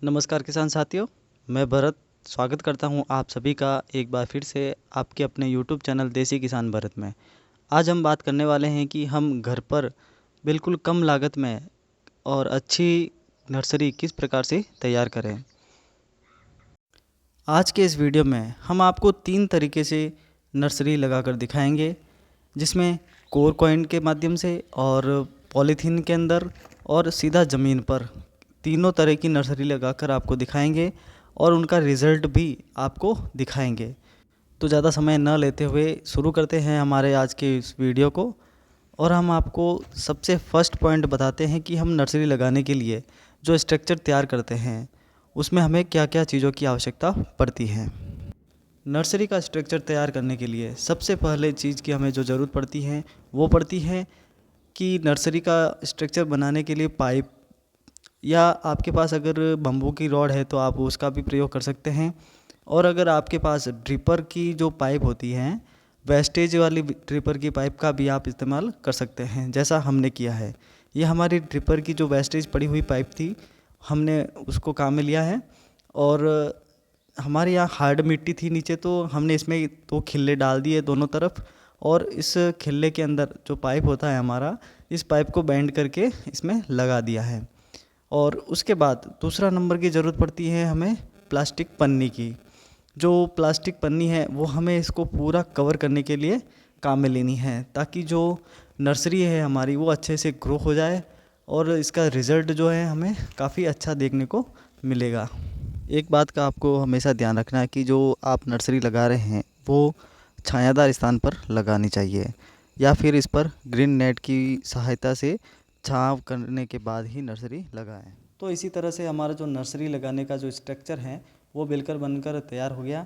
नमस्कार किसान साथियों, मैं भरत स्वागत करता हूं आप सभी का एक बार फिर से आपके अपने YouTube चैनल देसी किसान भरत में। आज हम बात करने वाले हैं कि हम घर पर बिल्कुल कम लागत में और अच्छी नर्सरी किस प्रकार से तैयार करें। आज के इस वीडियो में हम आपको 3 तरीके से नर्सरी लगाकर दिखाएंगे, जिसमें कोर कॉइन के माध्यम से और पॉलीथीन के अंदर और सीधा ज़मीन पर तीनों तरह की नर्सरी लगाकर आपको दिखाएंगे और उनका रिज़ल्ट भी आपको दिखाएंगे। तो ज़्यादा समय न लेते हुए शुरू करते हैं हमारे आज के इस वीडियो को। और हम आपको सबसे फर्स्ट पॉइंट बताते हैं कि हम नर्सरी लगाने के लिए जो स्ट्रक्चर तैयार करते हैं उसमें हमें क्या क्या चीज़ों की आवश्यकता पड़ती है। नर्सरी का स्ट्रक्चर तैयार करने के लिए सबसे पहले चीज़ की हमें जो ज़रूरत पड़ती है वो पड़ती है कि नर्सरी का स्ट्रक्चर बनाने के लिए पाइप, या आपके पास अगर बम्बू की रॉड है तो आप उसका भी प्रयोग कर सकते हैं। और अगर आपके पास ड्रिपर की जो पाइप होती हैं, वेस्टेज वाली ड्रिपर की पाइप का भी आप इस्तेमाल कर सकते हैं, जैसा हमने किया है। ये हमारी ड्रिपर की जो वेस्टेज पड़ी हुई पाइप थी, हमने उसको काम में लिया है। और हमारे यहाँ हार्ड मिट्टी थी नीचे, तो हमने इसमें 2 खिल्ले डाल दिए दोनों तरफ। और इस खिल्ले के अंदर जो पाइप होता है हमारा, इस पाइप को बेंड करके इसमें लगा दिया है। और उसके बाद दूसरा नंबर की ज़रूरत पड़ती है हमें प्लास्टिक पन्नी की। जो प्लास्टिक पन्नी है वो हमें इसको पूरा कवर करने के लिए काम में लेनी है, ताकि जो नर्सरी है हमारी वो अच्छे से ग्रो हो जाए और इसका रिज़ल्ट जो है हमें काफ़ी अच्छा देखने को मिलेगा। एक बात का आपको हमेशा ध्यान रखना है कि जो आप नर्सरी लगा रहे हैं वो छायादार स्थान पर लगानी चाहिए, या फिर इस पर ग्रीन नेट की सहायता से छांव करने के बाद ही नर्सरी लगाएं। तो इसी तरह से हमारा जो नर्सरी लगाने का जो स्ट्रक्चर है वो बिल्कुल बनकर तैयार हो गया।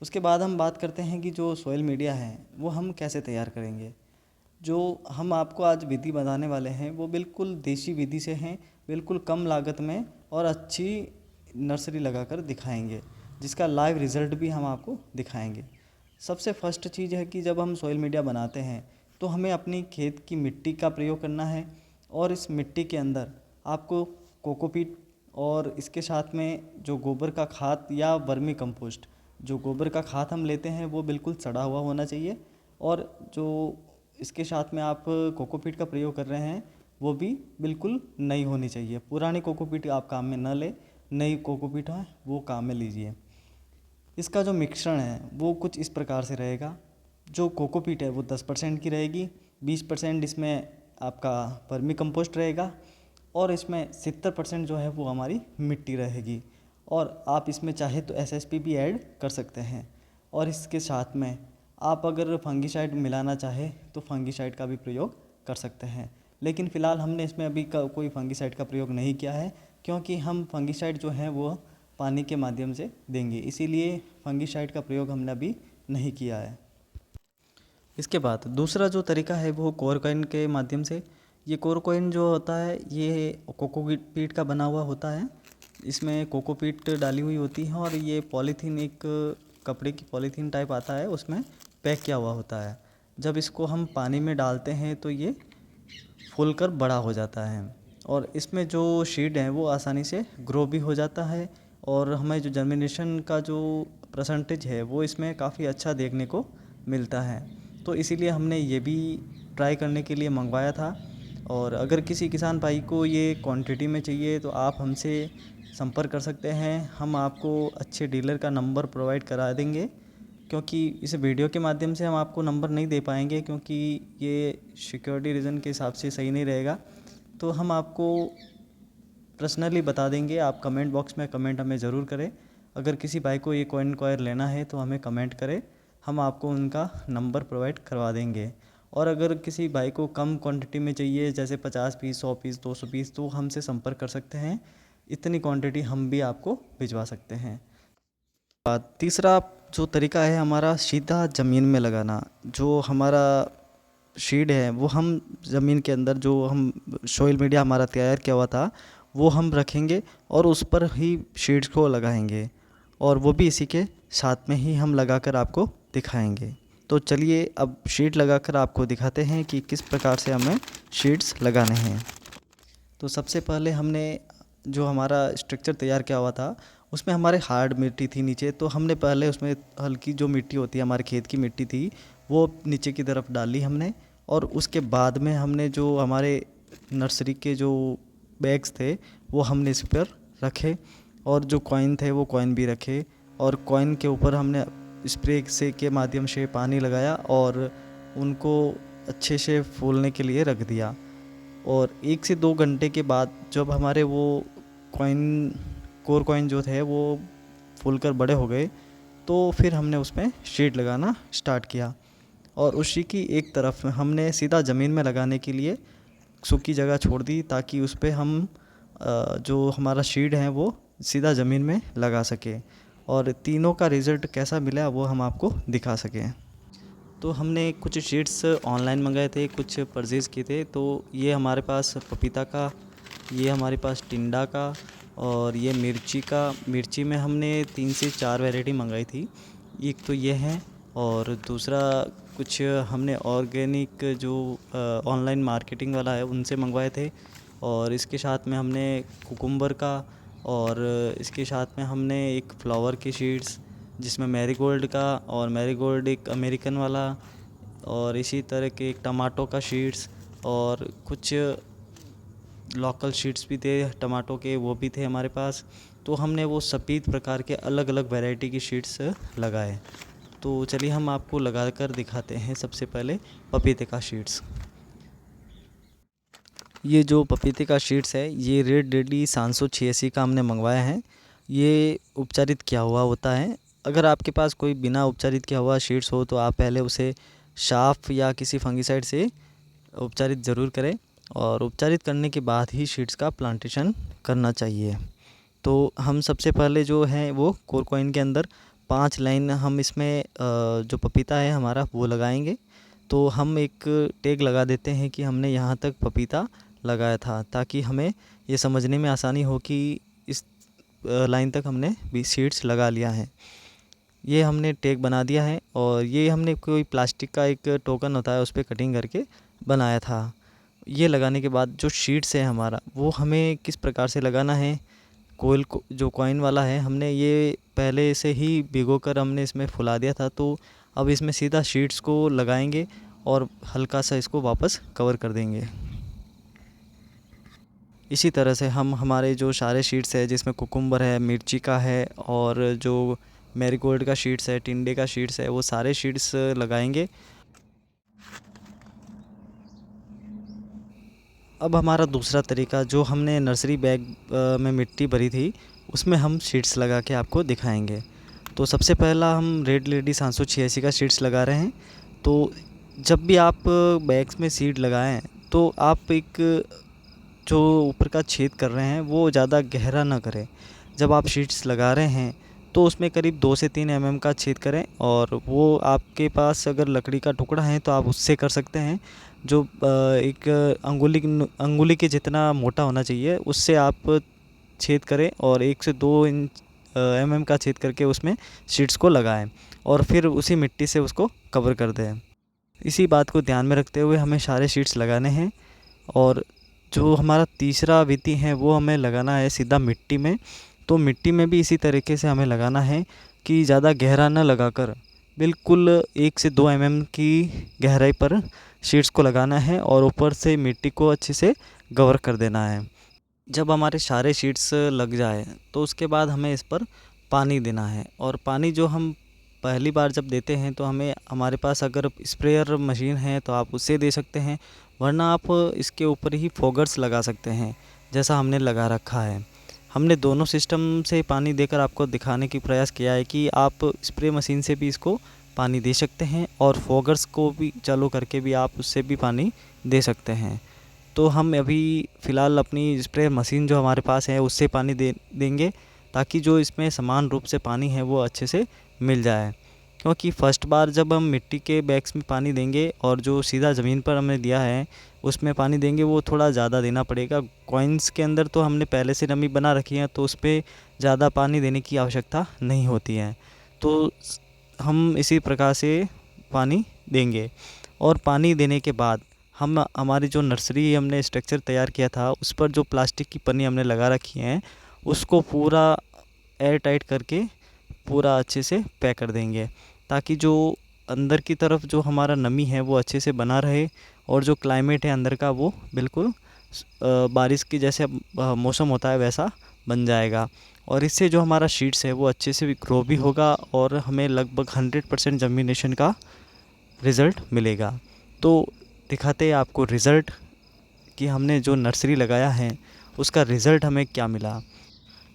उसके बाद हम बात करते हैं कि जो सॉइल मीडिया है वो हम कैसे तैयार करेंगे। जो हम आपको आज विधि बताने वाले हैं वो बिल्कुल देसी विधि से हैं, बिल्कुल कम लागत में और अच्छी नर्सरी लगाकर दिखाएंगे, जिसका लाइव रिज़ल्ट भी हम आपको दिखाएंगे। सबसे फर्स्ट चीज़ है कि जब हम सॉइल मीडिया बनाते हैं तो हमें अपनी खेत की मिट्टी का प्रयोग करना है। और इस मिट्टी के अंदर आपको कोकोपीट और इसके साथ में जो गोबर का खाद या वर्मी कंपोस्ट, जो गोबर का खाद हम लेते हैं वो बिल्कुल सड़ा हुआ होना चाहिए। और जो इसके साथ में आप कोकोपीट का प्रयोग कर रहे हैं वो भी बिल्कुल नई होनी चाहिए। पुरानी कोकोपीट आप काम में न लें, नई कोकोपीट है वो काम में लीजिए। इसका जो मिश्रण है वो कुछ इस प्रकार से रहेगा। जो कोकोपीट है वो 10% की रहेगी, 20% इसमें आपका वर्मी कंपोस्ट रहेगा और इसमें 70% जो है वो हमारी मिट्टी रहेगी। और आप इसमें चाहे तो एसएसपी भी ऐड कर सकते हैं। और इसके साथ में आप अगर फंगीसाइड मिलाना चाहे तो फंगीसाइड का भी प्रयोग कर सकते हैं। लेकिन फ़िलहाल हमने इसमें अभी कोई फंगीसाइड का प्रयोग नहीं किया है, क्योंकि हम फंगीसाइड जो है वो पानी के माध्यम से देंगे, इसीलिए फंगीसाइड का प्रयोग हमने अभी नहीं किया है। इसके बाद दूसरा जो तरीका है वो कोर कॉइन के माध्यम से। ये कोर कॉइन जो होता है ये कोकोपीट का बना हुआ होता है। इसमें कोकोपीट डाली हुई होती है और ये पॉलीथीन, एक कपड़े की पॉलीथीन टाइप आता है, उसमें पैक किया हुआ होता है। जब इसको हम पानी में डालते हैं तो ये फूलकर बड़ा हो जाता है और इसमें जो सीड है वो आसानी से ग्रो भी हो जाता है। और हमें जो जर्मिनेशन का जो परसेंटेज है वो इसमें काफ़ी अच्छा देखने को मिलता है। तो इसीलिए हमने ये भी ट्राई करने के लिए मंगवाया था। और अगर किसी किसान भाई को ये क्वांटिटी में चाहिए तो आप हमसे संपर्क कर सकते हैं। हम आपको अच्छे डीलर का नंबर प्रोवाइड करा देंगे, क्योंकि इस वीडियो के माध्यम से हम आपको नंबर नहीं दे पाएंगे, क्योंकि ये सिक्योरिटी रीज़न के हिसाब से सही नहीं रहेगा। तो हम आपको पर्सनली बता देंगे। आप कमेंट बॉक्स में कमेंट हमें ज़रूर करें। अगर किसी भाई को ये कॉइन कॉयर लेना है तो हमें कमेंट करें, हम आपको उनका नंबर प्रोवाइड करवा देंगे। और अगर किसी भाई को कम क्वांटिटी में चाहिए, जैसे 50 पीस, 100 पीस, 200 पीस, तो हमसे संपर्क कर सकते हैं। इतनी क्वांटिटी हम भी आपको भिजवा सकते हैं। तीसरा जो तरीका है हमारा सीधा ज़मीन में लगाना। जो हमारा सीड है वो हम ज़मीन के अंदर, जो हम सॉइल मीडिया हमारा तैयार किया हुआ था वो हम रखेंगे और उस पर ही सीड्स को लगाएंगे, और वो भी इसी के साथ में ही हम लगाकर आपको दिखाएंगे। तो चलिए अब शीट लगाकर आपको दिखाते हैं कि किस प्रकार से हमें शीट्स लगाने हैं। तो सबसे पहले हमने जो हमारा स्ट्रक्चर तैयार किया हुआ था उसमें हमारे हार्ड मिट्टी थी नीचे, तो हमने पहले उसमें हल्की जो मिट्टी होती है हमारे खेत की मिट्टी थी वो नीचे की तरफ डाली हमने। और उसके बाद में हमने जो हमारे नर्सरी के जो बैग्स थे वो हमने इस पर रखे, और जो कॉइन थे वो कॉइन भी रखे, और कॉइन के ऊपर हमने स्प्रे से के माध्यम से पानी लगाया और उनको अच्छे से फूलने के लिए रख दिया। और 1 से 2 घंटे के बाद जब हमारे वो कॉइन कोर कॉइन जो थे वो फूलकर बड़े हो गए, तो फिर हमने उसमें शीट लगाना स्टार्ट किया। और उसी की एक तरफ हमने सीधा ज़मीन में लगाने के लिए सूखी जगह छोड़ दी, ताकि उस पे हम जो हमारा शीड है वो सीधा ज़मीन में लगा सके, और तीनों का रिज़ल्ट कैसा मिला वो हम आपको दिखा सकें। तो हमने कुछ शीट्स ऑनलाइन मंगाए थे, कुछ परचेज़ किए थे। तो ये हमारे पास पपीता का, ये हमारे पास टिंडा का, और ये मिर्ची में हमने 3 से 4 वैरायटी मंगाई थी। एक तो ये है, और दूसरा कुछ हमने ऑर्गेनिक जो ऑनलाइन मार्केटिंग वाला है उनसे मंगवाए थे। और इसके साथ में हमने कुकुम्बर का, और इसके साथ में हमने एक फ्लावर की शीट्स जिसमें मैरीगोल्ड का, और मैरीगोल्ड एक अमेरिकन वाला, और इसी तरह के एक टमाटो का शीट्स, और कुछ लोकल शीट्स भी थे टमाटो के, वो भी थे हमारे पास। तो हमने वो सफ़ेद प्रकार के अलग अलग वैरायटी की शीट्स लगाए। तो चलिए हम आपको लगा कर दिखाते हैं। सबसे पहले पपीते का शीट्स। ये जो पपीते का शीट्स है ये रेड डेडली 786 का हमने मंगवाया है। ये उपचारित किया हुआ होता है। अगर आपके पास कोई बिना उपचारित किया हुआ शीट्स हो तो आप पहले उसे साफ या किसी फंगिसाइड से उपचारित ज़रूर करें, और उपचारित करने के बाद ही शीट्स का प्लांटेशन करना चाहिए। तो हम सबसे पहले जो है वो कोर कॉइन के अंदर 5 लाइन हम इसमें जो पपीता है हमारा वो लगाएंगे। तो हम एक टैग लगा देते हैं कि हमने यहाँ तक पपीता लगाया था, ताकि हमें ये समझने में आसानी हो कि इस लाइन तक हमने भी सीड्स लगा लिया है। ये हमने टैग बना दिया है, और ये हमने कोई प्लास्टिक का एक टोकन होता है उस पर कटिंग करके बनाया था। ये लगाने के बाद जो शीट्स है हमारा वो हमें किस प्रकार से लगाना है। कोयल को जो कॉइन वाला है हमने ये पहले से ही भिगो कर हमने इसमें फुला दिया था, तो अब इसमें सीधा शीट्स को लगाएंगे और हल्का सा इसको वापस कवर कर देंगे। इसी तरह से हम हमारे जो सारे शीट्स है जिसमें कुकुम्बर है, मिर्ची का है, और जो मैरीगोल्ड का शीट्स है, टिंडे का शीट्स है, वो सारे शीट्स लगाएंगे। अब हमारा दूसरा तरीका, जो हमने नर्सरी बैग में मिट्टी भरी थी उसमें हम शीट्स लगा के आपको दिखाएंगे। तो सबसे पहला हम रेड लेडी 786 का शीट्स लगा रहे हैं। तो जब भी आप बैग्स में सीड लगाएं तो आप एक जो ऊपर का छेद कर रहे हैं वो ज़्यादा गहरा ना करें। जब आप शीट्स लगा रहे हैं तो उसमें करीब 2 से 3 mm का छेद करें, और वो आपके पास अगर लकड़ी का टुकड़ा है तो आप उससे कर सकते हैं। जो एक अंगुली के जितना मोटा होना चाहिए उससे आप छेद करें, और 1 से 2 mm का छेद करके उसमें शीट्स को लगाएं, और फिर उसी मिट्टी से उसको कवर कर दें। इसी बात को ध्यान में रखते हुए हमें सारे शीट्स लगाने हैं। और जो हमारा तीसरा विधि है वो हमें लगाना है सीधा मिट्टी में। तो मिट्टी में भी इसी तरीके से हमें लगाना है कि ज़्यादा गहरा न लगाकर बिल्कुल 1 से 2 mm की गहराई पर शीट्स को लगाना है, और ऊपर से मिट्टी को अच्छे से कवर कर देना है। जब हमारे सारे शीट्स लग जाए तो उसके बाद हमें इस पर पानी देना है। और पानी जो हम पहली बार जब देते हैं तो हमें, हमारे पास अगर स्प्रेयर मशीन है तो आप उससे दे सकते हैं, वरना आप इसके ऊपर ही फोगर्स लगा सकते हैं जैसा हमने लगा रखा है। हमने दोनों सिस्टम से पानी देकर आपको दिखाने की प्रयास किया है कि आप स्प्रे मशीन से भी इसको पानी दे सकते हैं, और फोगर्स को भी चालू करके भी आप उससे भी पानी दे सकते हैं। तो हम अभी फ़िलहाल अपनी स्प्रे मशीन जो हमारे पास है उससे पानी देंगे, ताकि जो इसमें समान रूप से पानी है वो अच्छे से मिल जाए। क्योंकि फ़र्स्ट बार जब हम मिट्टी के बैग्स में पानी देंगे और जो सीधा ज़मीन पर हमने दिया है उसमें पानी देंगे वो थोड़ा ज़्यादा देना पड़ेगा। कॉइन्स के अंदर तो हमने पहले से नमी बना रखी है तो उस पर ज़्यादा पानी देने की आवश्यकता नहीं होती है। तो हम इसी प्रकार से पानी देंगे, और पानी देने के बाद हमारी जो नर्सरी हमने स्ट्रक्चर तैयार किया था उस पर जो प्लास्टिक की पन्नी हमने लगा रखी है उसको पूरा एयर टाइट करके पूरा अच्छे से पैक कर देंगे, ताकि जो अंदर की तरफ जो हमारा नमी है वो अच्छे से बना रहे और जो क्लाइमेट है अंदर का वो बिल्कुल बारिश की जैसे मौसम होता है वैसा बन जाएगा। और इससे जो हमारा शीट्स है वो अच्छे से भी ग्रो भी होगा और हमें लगभग 100% जर्मिनेशन का रिज़ल्ट मिलेगा। तो दिखाते हैं आपको रिज़ल्ट कि हमने जो नर्सरी लगाया है उसका रिज़ल्ट हमें क्या मिला।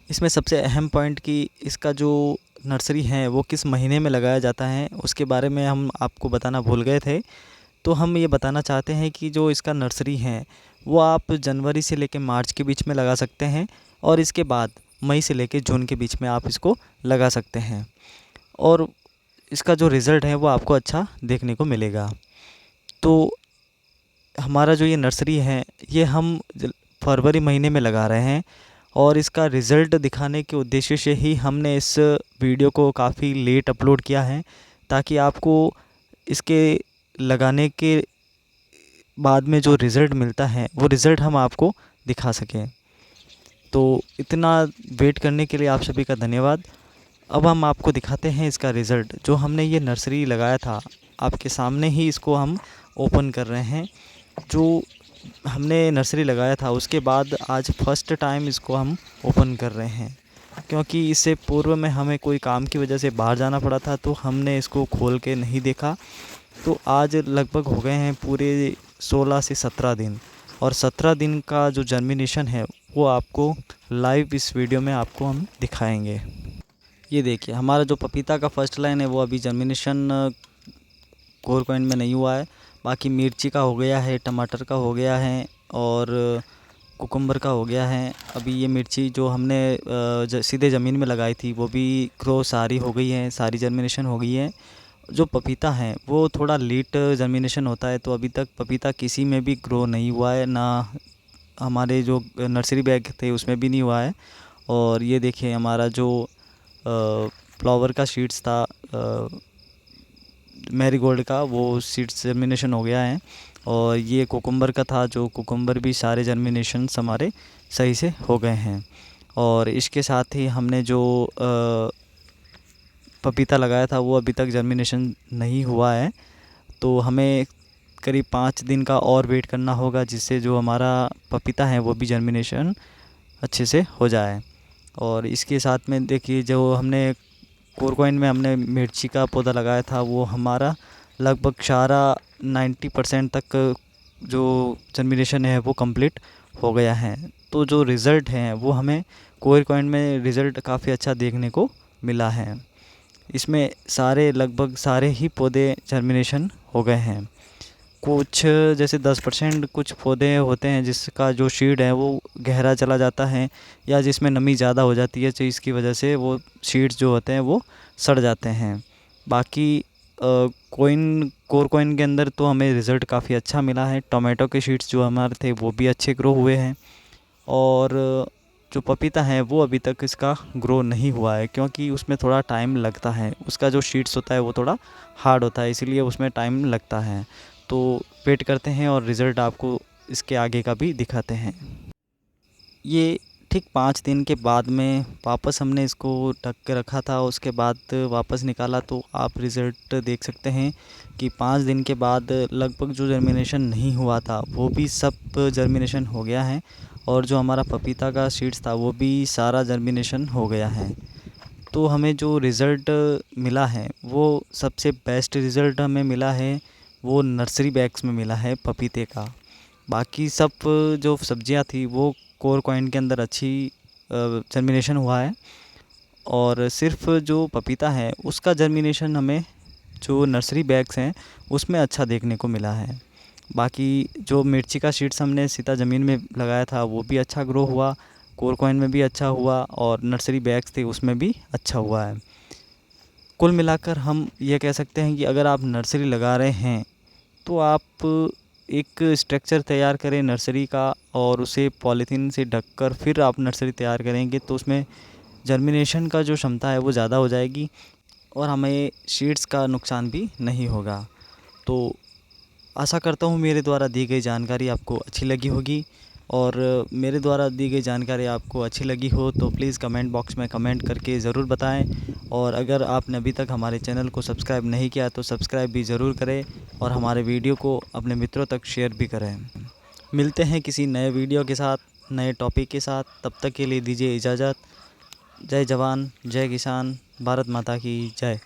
इसमें सबसे अहम पॉइंट कि इसका जो नर्सरी है वो किस महीने में लगाया जाता है उसके बारे में हम आपको बताना भूल गए थे। तो हम ये बताना चाहते हैं कि जो इसका नर्सरी है वो आप जनवरी से लेकर मार्च के बीच में लगा सकते हैं और इसके बाद मई से लेकर जून के बीच में आप इसको लगा सकते हैं और इसका जो रिज़ल्ट है वो आपको अच्छा देखने को मिलेगा। तो हमारा जो ये नर्सरी है ये हम फरवरी महीने में लगा रहे हैं और इसका रिज़ल्ट दिखाने के उद्देश्य से ही हमने इस वीडियो को काफ़ी लेट अपलोड किया है, ताकि आपको इसके लगाने के बाद में जो रिज़ल्ट मिलता है वो रिज़ल्ट हम आपको दिखा सकें। तो इतना वेट करने के लिए आप सभी का धन्यवाद। अब हम आपको दिखाते हैं इसका रिज़ल्ट। जो हमने ये नर्सरी लगाया था आपके सामने ही इसको हम ओपन कर रहे हैं। जो हमने नर्सरी लगाया था उसके बाद आज फर्स्ट टाइम इसको हम ओपन कर रहे हैं, क्योंकि इससे पूर्व में हमें कोई काम की वजह से बाहर जाना पड़ा था तो हमने इसको खोल के नहीं देखा। तो आज लगभग हो गए हैं पूरे 16 से 17 दिन और 17 दिन का जो जर्मिनेशन है वो आपको लाइव इस वीडियो में आपको हम दिखाएंगे। ये देखिए हमारा जो पपीता का फर्स्ट लाइन है वो अभी जर्मिनेशन कोर कॉइन में नहीं हुआ है। बाकी मिर्ची का हो गया है, टमाटर का हो गया है और कुकुम्बर का हो गया है। अभी ये मिर्ची जो हमने सीधे ज़मीन में लगाई थी वो भी ग्रो सारी हो गई है, सारी जर्मिनेशन हो गई है। जो पपीता है वो थोड़ा लेट जर्मिनेशन होता है, तो अभी तक पपीता किसी में भी ग्रो नहीं हुआ है, ना हमारे जो नर्सरी बैग थे उसमें भी नहीं हुआ है। और ये देखिए हमारा जो फ्लावर का सीड्स था मैरीगोल्ड का, वो सीड्स जर्मिनेशन हो गया है। और ये कुकुम्बर का था, जो कुकुम्बर भी सारे जर्मिनेशंस हमारे सही से हो गए हैं। और इसके साथ ही हमने जो पपीता लगाया था वो अभी तक जर्मिनेशन नहीं हुआ है, तो हमें करीब 5 दिन का और वेट करना होगा, जिससे जो हमारा पपीता है वो भी जर्मिनेशन अच्छे से हो जाए। और इसके साथ में देखिए जो हमने कोरकॉइन में हमने मिर्ची का पौधा लगाया था वो हमारा लगभग सारा 90% तक जो जर्मिनेशन है वो कंप्लीट हो गया है। तो जो रिज़ल्ट हैं वो हमें कोरकॉइन में रिज़ल्ट काफ़ी अच्छा देखने को मिला है। इसमें सारे लगभग सारे ही पौधे जर्मिनेशन हो गए हैं। कुछ जैसे 10% कुछ पौधे होते हैं जिसका जो सीड है वो गहरा चला जाता है या जिसमें नमी ज़्यादा हो जाती है, तो इसकी वजह से वो सीड्स जो होते हैं वो सड़ जाते हैं। बाकी कोर कॉइन के अंदर तो हमें रिज़ल्ट काफ़ी अच्छा मिला है। टोमेटो के सीड्स जो हमारे थे वो भी अच्छे ग्रो हुए हैं और जो पपीता है वो अभी तक इसका ग्रो नहीं हुआ है, क्योंकि उसमें थोड़ा टाइम लगता है। उसका जो सीड्स होता है वो थोड़ा हार्ड होता है, इसीलिए उसमें टाइम लगता है। तो वेट करते हैं और रिज़ल्ट आपको इसके आगे का भी दिखाते हैं। ये ठीक 5 दिन के बाद में वापस हमने इसको ढक के रखा था, उसके बाद वापस निकाला तो आप रिज़ल्ट देख सकते हैं कि 5 दिन के बाद लगभग जो जर्मिनेशन नहीं हुआ था वो भी सब जर्मिनेशन हो गया है और जो हमारा पपीता का सीड्स था वो भी सारा जर्मिनेशन हो गया है। तो हमें जो रिज़ल्ट मिला है वो सबसे बेस्ट रिज़ल्ट हमें मिला है वो नर्सरी बैग्स में मिला है पपीते का। बाकी सब जो सब्जियां थी वो कोर कॉइन के अंदर अच्छी जर्मिनेशन हुआ है और सिर्फ जो पपीता है उसका जर्मिनेशन हमें जो नर्सरी बैग्स हैं उसमें अच्छा देखने को मिला है। बाकी जो मिर्ची का सीड्स हमने सीधा ज़मीन में लगाया था वो भी अच्छा ग्रो हुआ, कोर कॉइन में भी अच्छा हुआ और नर्सरी बैग्स थे उसमें भी अच्छा हुआ है। कुल मिलाकर हम ये कह सकते हैं कि अगर आप नर्सरी लगा रहे हैं तो आप एक स्ट्रक्चर तैयार करें नर्सरी का और उसे पॉलीथीन से ढककर फिर आप नर्सरी तैयार करेंगे तो उसमें जर्मिनेशन का जो क्षमता है वो ज़्यादा हो जाएगी और हमें सीड्स का नुकसान भी नहीं होगा। तो आशा करता हूँ मेरे द्वारा दी गई जानकारी आपको अच्छी लगी होगी, और मेरे द्वारा दी गई जानकारी आपको अच्छी लगी हो तो प्लीज़ कमेंट बॉक्स में कमेंट करके ज़रूर बताएं। और अगर आपने अभी तक हमारे चैनल को सब्सक्राइब नहीं किया तो सब्सक्राइब भी ज़रूर करें और हमारे वीडियो को अपने मित्रों तक शेयर भी करें। मिलते हैं किसी नए वीडियो के साथ, नए टॉपिक के साथ। तब तक के लिए दीजिए इजाज़त। जय जवान, जय किसान, भारत माता की जय।